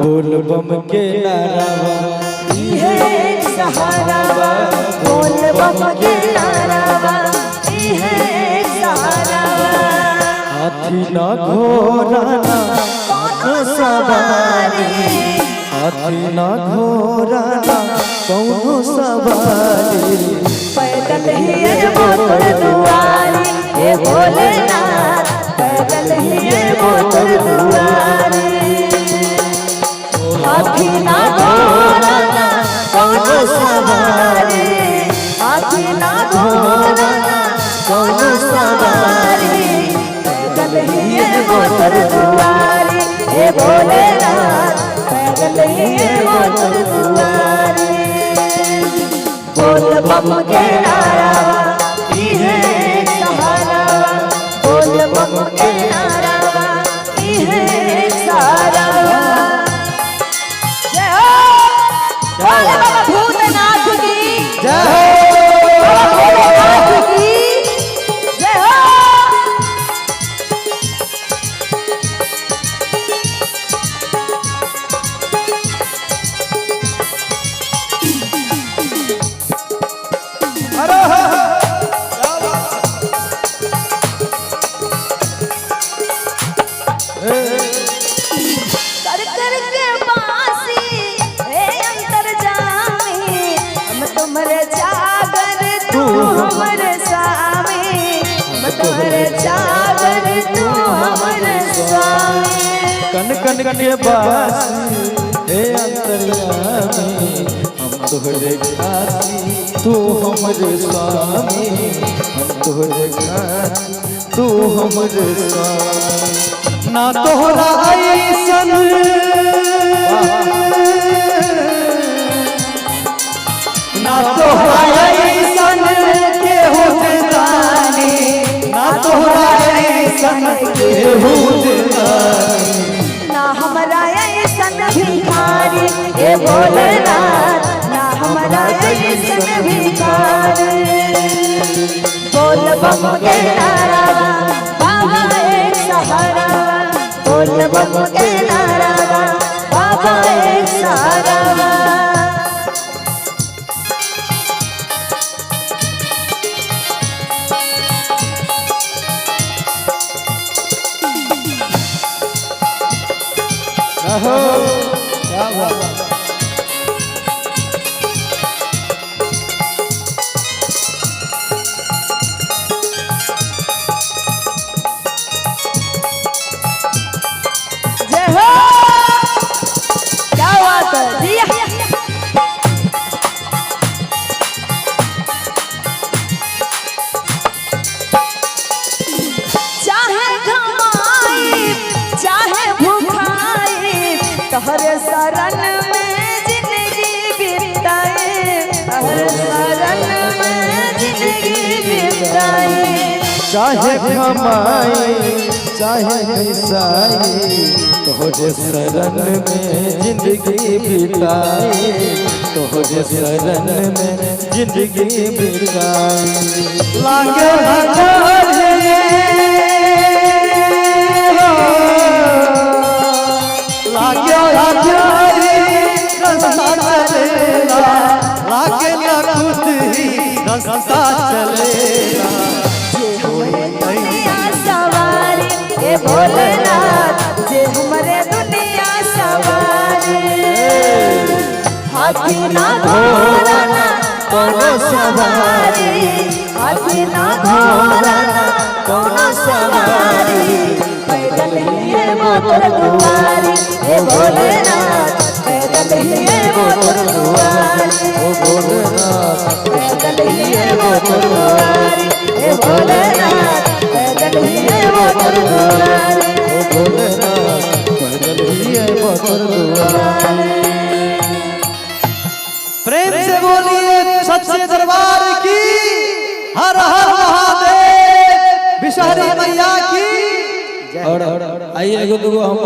बोल बम के नारावा इहे सहारावा, बोल बम के नारावा इहे सहारावा। हाथी ना घोड़ा ना कौनो सवारी, हाथी ना घोड़ा ना कौनो सवारी। पैदल ही ये मोटर दुआरी, हे भोलेनाथ पैदल ही ये मोटर दुआरी। हाथी ना घोड़ा ना कौनो सवारी, हाथी ना घोड़ा ना कौनो सवारी। पैदल ही ये मोटर दुआरी, हे भोलेनाथ पैदल ही ये मोटर दुआरी। बोल बम के नारावा इहे सहारावा, बोल बम के नारावा इहे सहारावा। जय हो बोले बाबा भूतनाथ की जय हो, भोलेनाथ की जय हो। कर कर के बांसी हे अंतर्जामी, हम तुम्हारे जागर तू हमारे स्वामी, हम तुम्हारे जागर तू हमारे स्वामी। कन कन के बासी हे अंतर्यामी, हम तोहरे खाती तू हमरे स्वामी, हम तोहरे खाती तू हमरे स्वामी। ना तोहरा ऐसन ना तोहरा ऐसन केहू जानी, ना तोहरा ऐसन केहू जानी। ना हमारा ऐसन भिखारी हे भोलेनाथ, ना हमारा ऐसन भिखारी। बोल बम के नारावा बाबा एक सहारावा, बोल बम के नारावा बाबा एक सहारावा। अहो क्या बात। जय हो क्या बात है जी। चाहे घमाई चाहे भूखाई, तोहरे शरण में जिंदगी बिताए, तोहरे शरण में जिंदगी बिताए। चाहे कमाई चाहे पैसाई, तोहरे शरण में जिंदगी बिताए, तोहरे शरण में जिंदगी बिताए। लागे हजारे लागे हजारे रास्ता चलेला, लागे ना खुद ही रास्ता चलेला। दुनिया सवारी हे भोलेनाथ, जे हमारे दुनिया सवारी। हाथी ना घोड़ा ना कोनो सवारी, हाथी ना घोड़ा ना कोनो सवारी। पैदल ही ये मोटर दुआरी, हे भोलेनाथ पैदल ही ये मोटर दुआरी, ओ भोलेनाथ पैदल ही ये मोटर दुआरी, हे भोलेनाथ पैदल ही ये मोटर दुआरी। ओ भोलेनाथ पैदल ही है मोटर दुआरी। प्रेम से बोलिए सच्चे दरबार की, हर हर महादेव, विषहरी मैया की। और आइए हम